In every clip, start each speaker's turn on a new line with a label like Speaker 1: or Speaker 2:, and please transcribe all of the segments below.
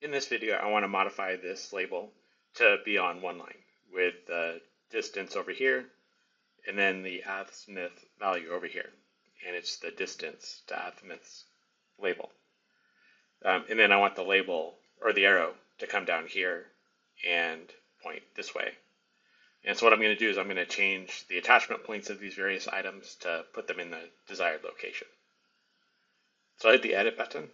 Speaker 1: In this video, I want to modify this label to be on one line with the distance over here and then the azimuth value over here. And it's the distance to azimuth's label. And then I want the label or the arrow to come down here and point this way. And so what I'm going to do is I'm going to change the attachment points of these various items to put them in the desired location. So I hit the edit button.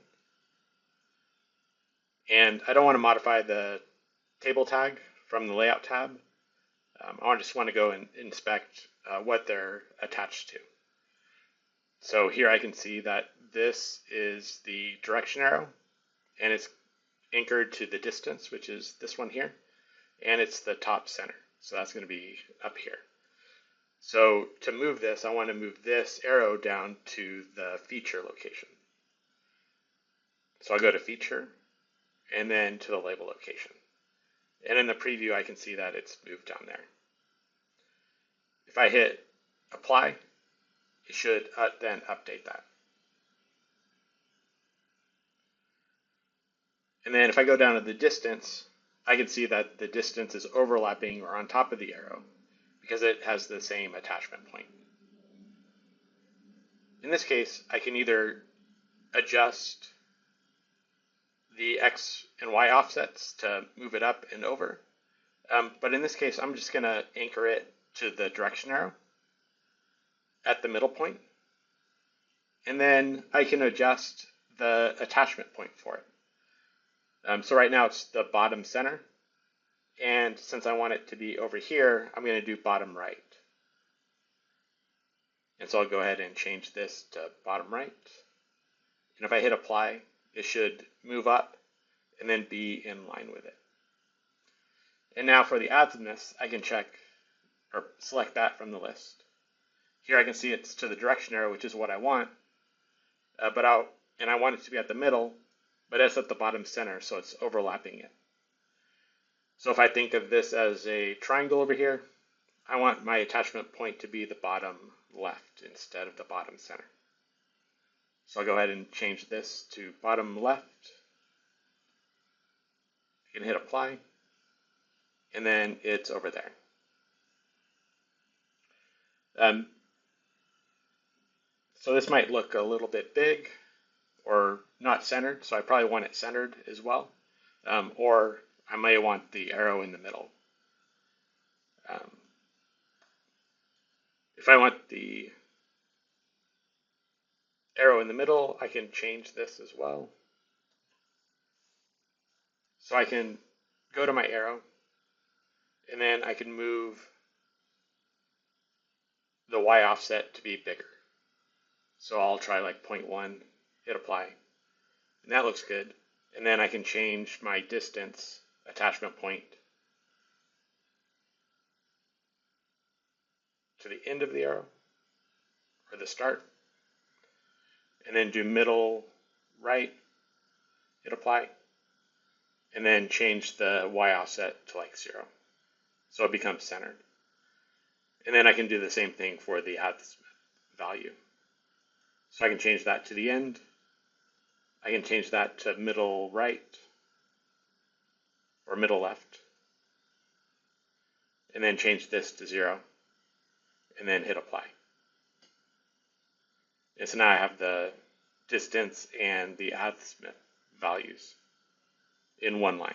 Speaker 1: And I don't want to modify the table tag from the layout tab. I just want to go and inspect what they're attached to. So here I can see that this is the direction arrow, and it's anchored to the distance, which is this one here, and it's the top center. So that's going to be up here. So to move this, I want to move this arrow down to the feature location. So I'll go to feature and then to the label location. And in the preview, I can see that it's moved down there. If I hit apply, it should then update that. And then if I go down to the distance, I can see that the distance is overlapping or on top of the arrow because it has the same attachment point. In this case, I can either adjust the X and Y offsets to move it up and over. But in this case, I'm just going to anchor it to the direction arrow at the middle point. And then I can adjust the attachment point for it. So right now it's the bottom center. And since I want it to be over here, I'm going to do bottom right. And so I'll go ahead and change this to bottom right. And if I hit apply, it should move up and then be in line with it. And now for the azimuth, I can check or select that from the list. Here I can see it's to the direction arrow, which is what I want, but I want it to be at the middle, but it's at the bottom center, so it's overlapping it. So if I think of this as a triangle over here, I want my attachment point to be the bottom left instead of the bottom center. So I'll go ahead and change this to bottom left. I can hit apply, and then it's over there. So this might look a little bit big or not centered, so I probably want it centered as well. Or I may want the arrow in the middle. If I want the arrow in the middle, I can change this as well. So I can go to my arrow, and then I can move the Y offset to be bigger. So I'll try like 0.1, hit apply, and that looks good. And then I can change my distance attachment point to the end of the arrow, or the start, and then do middle right, hit apply, and then change the Y offset to like 0. So it becomes centered. And then I can do the same thing for the azimuth value. So I can change that to the end. I can change that to middle right or middle left. And then change this to 0. And then hit apply. And so now I have the distance and the azimuth values in one line.